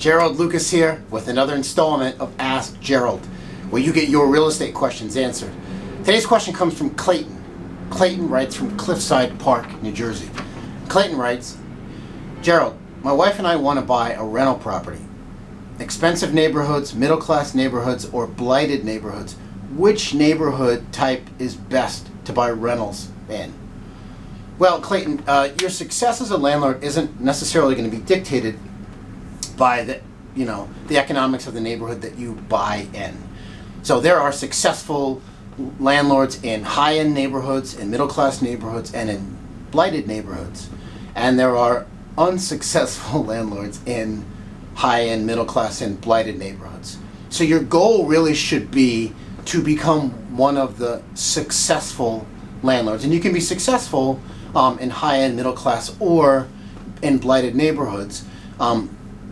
Gerald Lucas here with another installment of Ask Gerald, where you get your real estate questions answered. Today's question comes from Clayton. Clayton writes from Cliffside Park, New Jersey. Clayton writes, Gerald, my wife and I want to buy a rental property. Expensive neighborhoods, middle-class neighborhoods, or blighted neighborhoods. Which neighborhood type is best to buy rentals in? Well, Clayton, your success as a landlord isn't necessarily going to be dictated by the economics of the neighborhood that you buy in. So there are successful landlords in high-end neighborhoods, in middle-class neighborhoods, and in blighted neighborhoods. And there are unsuccessful landlords in high-end, middle-class, and blighted neighborhoods. So your goal really should be to become one of the successful landlords. And you can be successful in high-end, middle-class, or in blighted neighborhoods.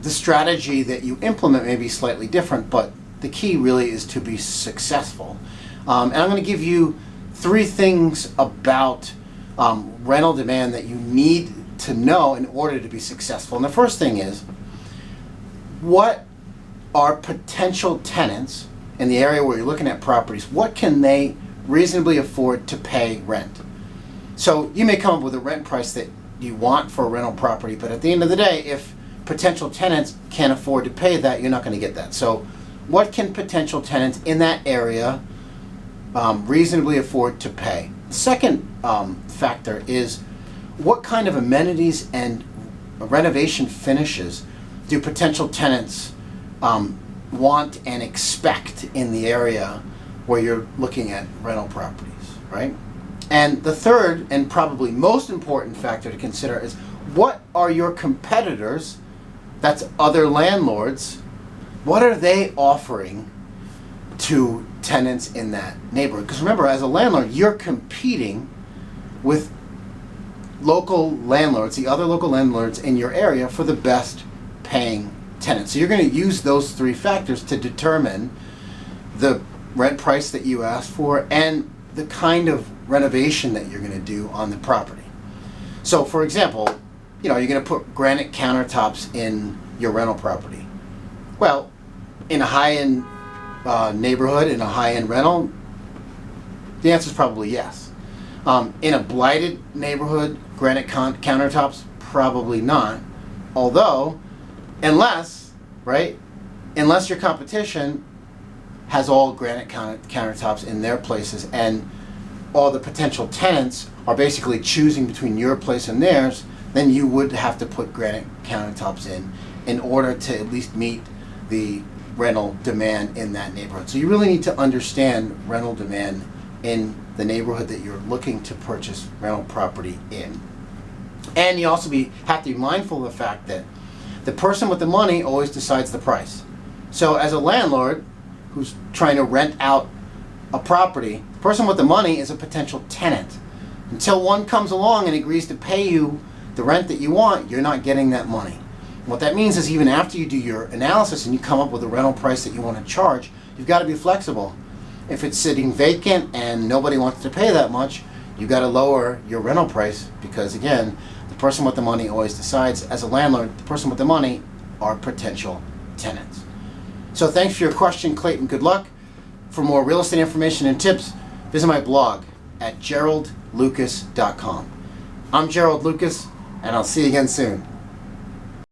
The strategy that you implement may be slightly different, but the key really is to be successful. And I'm going to give you 3 things about rental demand that you need to know in order to be successful. And the first thing is, what are potential tenants in the area where you're looking at properties? What can they reasonably afford to pay rent? So you may come up with a rent price that you want for a rental property, but at the end of the day, if potential tenants can't afford to pay that, you're not going to get that. So what can potential tenants in that area reasonably afford to pay? The second factor is, what kind of amenities and renovation finishes do potential tenants want and expect in the area where you're looking at rental properties, right? And the third and probably most important factor to consider is, what are your competitors, that's other landlords, what are they offering to tenants in that neighborhood? Because remember, as a landlord, you're competing with local landlords, the other local landlords in your area, for the best paying tenants. So you're going to use those 3 factors to determine the rent price that you ask for and the kind of renovation that you're going to do on the property. So for example, you're going to put granite countertops in your rental property. Well, in a high-end neighborhood, in a high-end rental, the answer is probably yes. In a blighted neighborhood, granite countertops, probably not. Although, unless your competition has all granite countertops in their places, and all the potential tenants are basically choosing between your place and theirs, then you would have to put granite countertops in order to at least meet the rental demand in that neighborhood. So you really need to understand rental demand in the neighborhood that you're looking to purchase rental property in. And you also have to be mindful of the fact that the person with the money always decides the price. So as a landlord who's trying to rent out a property, the person with the money is a potential tenant. Until one comes along and agrees to pay you the rent that you want, you're not getting that money. What that means is, even after you do your analysis and you come up with a rental price that you want to charge, you've got to be flexible. If it's sitting vacant and nobody wants to pay that much, you've got to lower your rental price, because again, the person with the money always decides. As a landlord, the person with the money are potential tenants. So thanks for your question, Clayton. Good luck. For more real estate information and tips, visit my blog at geraldlucas.com. I'm Gerald Lucas, and I'll see you again soon.